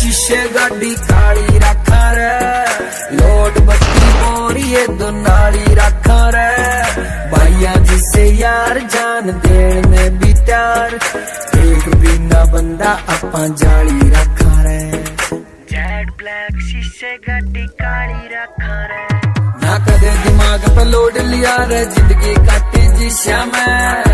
शीशे गाड़ी काली रखा रे, लोट बत्ती बोरिए दो नाली रखा रे, भाइया जिसे यार जान देने में भी त्यार, एक बिना बंदा अपा जाली रखा रे। जेट ब्लैक शीशे गाड़ी काली रखा रे, ना कदे दिमाग पे लोड लिया रे, जिंदगी काटी जिस्या में